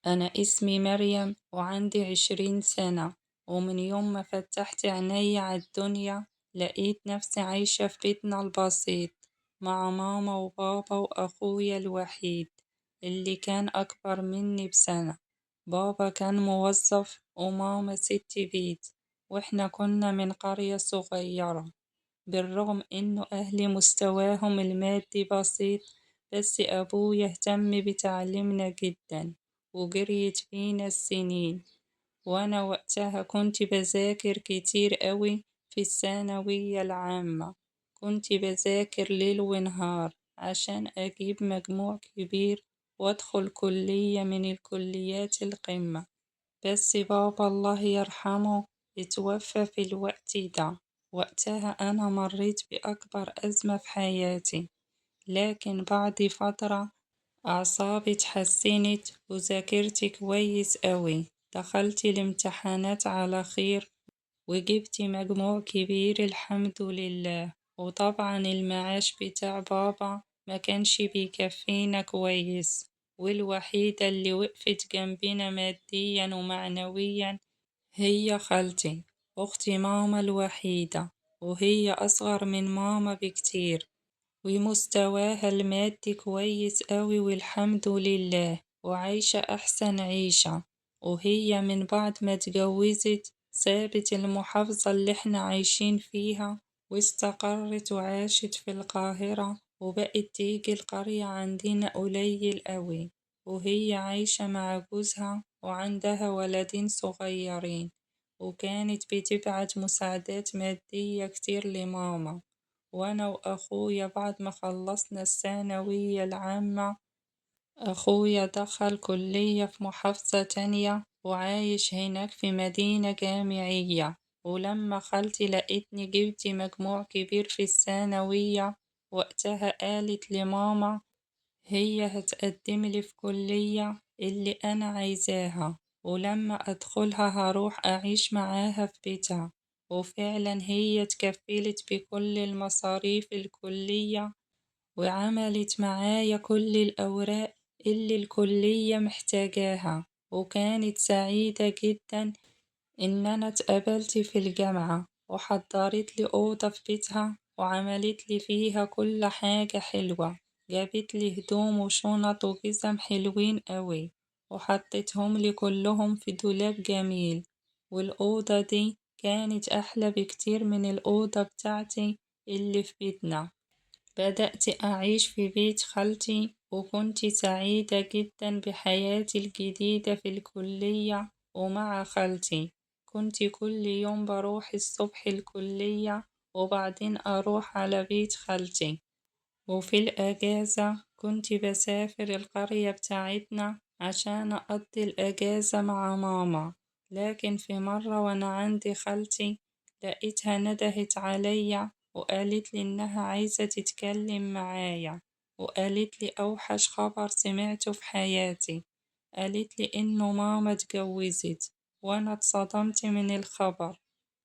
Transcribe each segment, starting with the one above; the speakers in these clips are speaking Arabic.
أنا اسمي مريم وعندي 20 سنة، ومن يوم ما فتحت عيني على الدنيا لقيت نفسي عايشة في بيتنا البسيط مع ماما وبابا وأخويا الوحيد اللي كان أكبر مني بسنة. بابا كان موظف وماما ست بيت، وإحنا كنا من قرية صغيرة. بالرغم إنه أهلي مستواهم المادي بسيط، بس أبويا اهتم بتعليمنا جدا وجريت فينا السنين. وأنا وقتها كنت بذاكر كتير قوي في الثانوية العامة، كنت بذاكر ليل ونهار عشان أجيب مجموع كبير وأدخل كلية من الكليات القمة. بس بابا الله يرحمه اتوفى في الوقت ده. وقتها أنا مريت بأكبر أزمة في حياتي، لكن بعد فترة أعصابي اتحسنت وذاكرت كويس أوي، دخلت الامتحانات على خير وجبت مجموع كبير الحمد لله. وطبعا المعاش بتاع بابا ما كانش بيكفينا كويس، والوحيدة اللي وقفت جنبنا ماديا ومعنويا هي خالتي، أختي ماما الوحيدة، وهي أصغر من ماما بكتير ومستواها المادي كويس أوي والحمد لله، وعايشة أحسن عيشة. وهي من بعد ما اتجوزت سابت المحافظة اللي احنا عايشين فيها واستقرت وعاشت في القاهرة، وبقت تيجي القرية عندنا قليل أوي. وهي عايشة مع جوزها وعندها ولدين صغيرين، وكانت بتبعت مساعدات مادية كتير لماما. وأنا وأخويا بعد ما خلصنا الثانوية العامة، أخويا دخل كلية في محافظة تانية وعايش هناك في مدينة جامعية. ولما خالتي لقيتني جبت مجموع كبير في الثانوية، وقتها قالت لماما هي هتقدملي في كلية اللي أنا عايزاها، ولما أدخلها هروح أعيش معاها في بيتها. وفعلا هي اتكفلت بكل المصاريف الكلية وعملت معايا كل الأوراق اللي الكلية محتاجاها، وكانت سعيدة جدا إن أنا اتقبلت في الجامعة، وحضرت لي أوضة في بيتها وعملت لي فيها كل حاجة حلوة. جابت لي هدوم وشنط وجزم حلوين قوي وحطيتهم لي كلهم في دولاب جميل. والأوضة دي كانت أحلى بكتير من الأوضة بتاعتي اللي في بيتنا. بدأت أعيش في بيت خالتي وكنت سعيدة جدا بحياتي الجديدة في الكلية ومع خالتي. كنت كل يوم بروح الصبح الكلية وبعدين أروح على بيت خالتي، وفي الأجازة كنت بسافر القرية بتاعتنا عشان أقضي الأجازة مع ماما. لكن في مرة وأنا عندي خالتي لقيتها ندهت عليا وقالت لي إنها عايزة تتكلم معايا، وقالت لي أوحش خبر سمعته في حياتي. قالت لي إنه ماما اتجوزت، وأنا اتصدمت من الخبر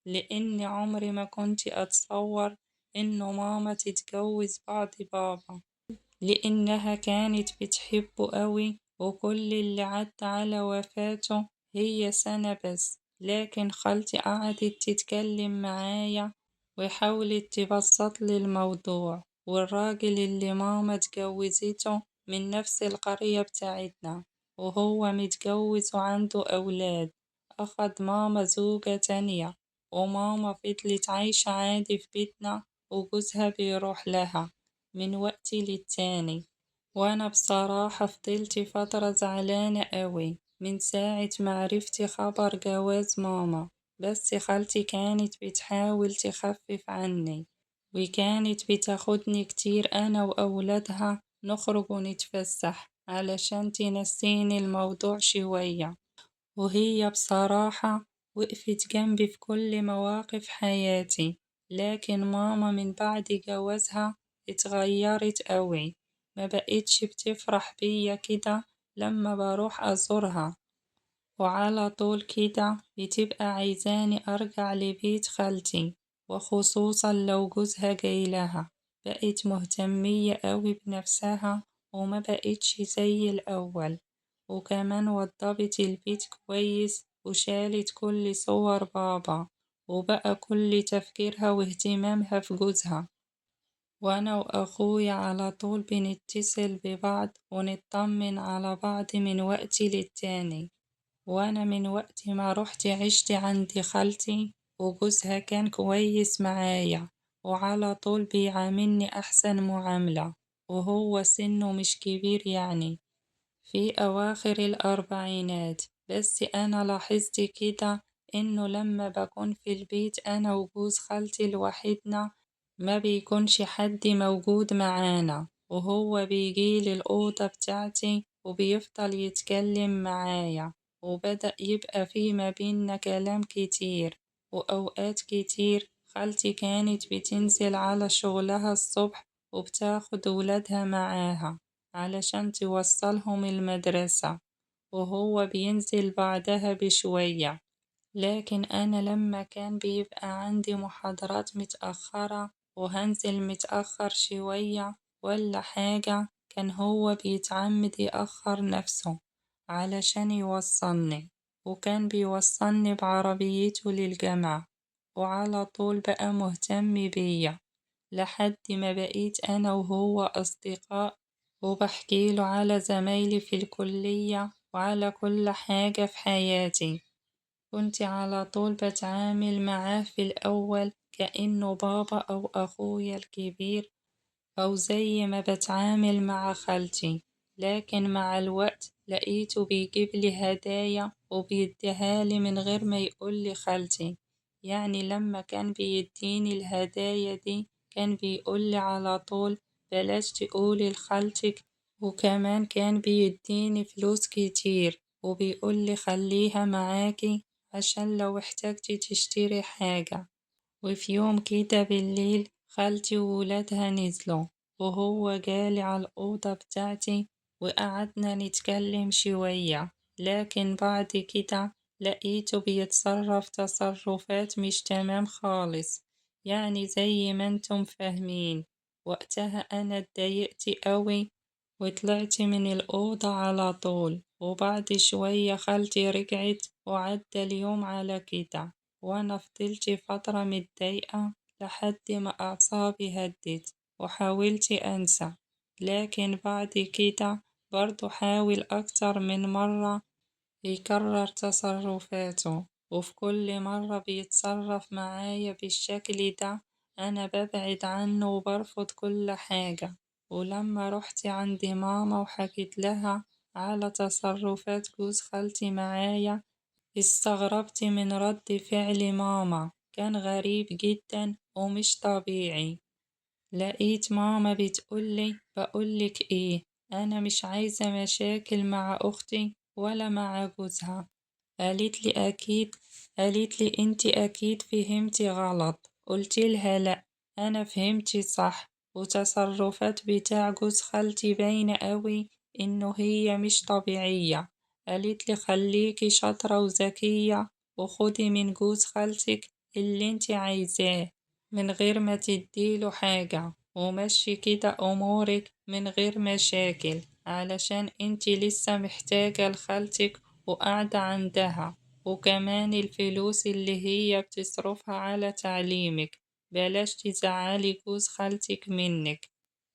لأني عمري ما كنت أتصور إنه ماما تتجوز بعد بابا، لأنها كانت بتحبه قوي، وكل اللي عدى على وفاته هي سنة بس. لكن خالتي قعدت تتكلم معايا وحاولت تبسط لي الموضوع، والراجل اللي ماما اتجوزته من نفس القرية بتاعتنا، وهو متجوز وعنده أولاد. أخد ماما زوجة تانية، وماما فضلت عايشة عادي في بيتنا وجوزها بيروح لها من وقت للتاني. وأنا بصراحة فضلت فترة زعلانة قوي من ساعة ما عرفت خبر جواز ماما. بس خالتي كانت بتحاول تخفف عني، وكانت بتاخدني كتير أنا وأولادها نخرج ونتفسح علشان تنسيني الموضوع شوية. وهي بصراحة وقفت جنبي في كل مواقف حياتي. لكن ماما من بعد جوازها اتغيرت قوي، ما بقتش بتفرح بيا كده لما بروح أزورها، وعلى طول كده بتبقى عايزاني أرجع لبيت خالتي، وخصوصا لو جوزها جاي لها. بقت مهتمية قوي بنفسها وما بقتش زي الأول، وكمان وضبت البيت كويس وشالت كل صور بابا، وبقى كل تفكيرها واهتمامها في جوزها. وأنا وأخويا على طول بنتصل ببعض ونطمن على بعض من وقت للتاني. وأنا من وقت ما رحت عشت عند خالتي وجوزها كان كويس معايا، وعلى طول بيعاملني أحسن معاملة، وهو سنه مش كبير يعني، في أواخر الأربعينات. بس أنا لاحظت كده إنه لما بكون في البيت أنا وجوز خالتي لوحدنا ما بيكونش حد موجود معانا، وهو بيجيلي الأوضة بتاعتي وبيفضل يتكلم معايا، وبدأ يبقى في ما بينا كلام كتير. وأوقات كتير خالتي كانت بتنزل على شغلها الصبح وبتاخد ولادها معاها علشان توصلهم المدرسة، وهو بينزل بعدها بشوية. لكن أنا لما كان بيبقى عندي محاضرات متأخرة وهنزل متأخر شوية ولا حاجة، كان هو بيتعمد يأخر نفسه علشان يوصلني، وكان بيوصلني بعربيته للجامعة، وعلى طول بقى مهتم بيا لحد ما بقيت أنا وهو أصدقاء، وبحكيله على زمايلي في الكلية وعلى كل حاجة في حياتي. كنت على طول بتعامل معاه في الأول كأنه بابا أو أخويا الكبير، أو زي ما بتعامل مع خالتي. لكن مع الوقت لقيته بيجيب لي هدايا وبيديهالي من غير ما يقولي خالتي. يعني لما كان بيديني الهدايا دي كان بيقولي على طول بلاش تقولي لخالتك، وكمان كان بيديني فلوس كتير وبيقولي خليها معاكي عشان لو احتجتي تشتري حاجة. وفي يوم كده بالليل خالتي وولادها نزلوا، وهو جالي على الأوضة بتاعتي وقعدنا نتكلم شوية. لكن بعد كده لقيته بيتصرف تصرفات مش تمام خالص، يعني زي ما انتم فاهمين. وقتها أنا اتضايقت قوي وطلعت من الأوضة على طول. وبعد شوية خالتي رجعت وعدى اليوم على كده، وأنا فضلت فترة متضايقة لحد ما أعصابي هدت وحاولت أنسى. لكن بعد كده برضو حاول أكتر من مرة يكرر تصرفاته، وفي كل مرة بيتصرف معايا بالشكل ده أنا ببعد عنه وبرفض كل حاجة. ولما رحت عند ماما وحكيت لها على تصرفات جوز خالتي معايا، استغربت من رد فعل ماما، كان غريب جدا ومش طبيعي. لقيت ماما بتقولي بقولك ايه، انا مش عايزة مشاكل مع اختي ولا مع جوزها. قالت لي انتي اكيد فهمتي غلط. قلت لها لا، انا فهمتي صح، وتصرفات بتاع جوز خالتي باينة قوي انه هي مش طبيعية. قالت لي خليكي شاطرة وذكية وخدي من جوز خالتك اللي انتي عايزاه من غير ما تديله حاجة، ومشي كده أمورك من غير مشاكل، علشان انتي لسه محتاجة لخالتك وقاعدة عندها. وكمان الفلوس اللي هي بتصرفها على تعليمك بلاش تزعلي جوز خالتك منك.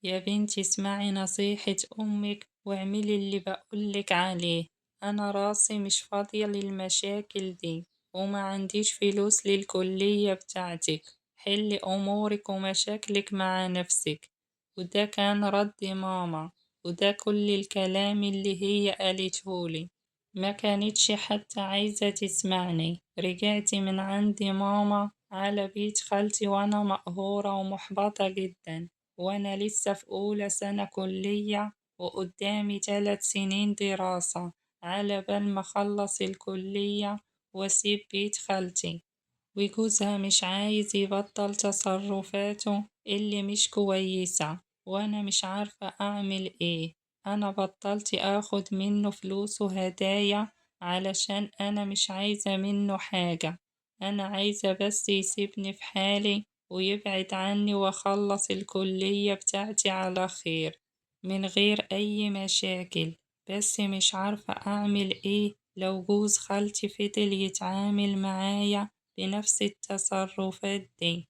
يا بنتي اسمعي نصيحة أمك واعملي اللي بقولك عليه. أنا راسي مش فاضية للمشاكل دي، وما عنديش فلوس للكلية بتاعتك. حلي أمورك ومشاكلك مع نفسك. وده كان رد ماما، وده كل الكلام اللي هي قالتهولي. ما كانتش حتى عايزة تسمعني. رجعت من عند ماما على بيت خالتي وأنا مقهورة ومحبطة جدا، وأنا لسه في أولى سنة كلية وقدامي 3 سنين دراسة على بال ما أخلص الكلية وأسيب بيت خالتي. وجوزها مش عايز يبطل تصرفاته اللي مش كويسة، وأنا مش عارفة أعمل إيه. أنا بطلت أخد منه فلوس وهدايا علشان أنا مش عايزة منه حاجة. أنا عايزة بس يسيبني في حالي ويبعد عني وأخلص الكلية بتاعتي على خير من غير أي مشاكل. بس مش عارفة أعمل إيه لو جوز خالتي فضل يتعامل معايا بنفس التصرفات دي.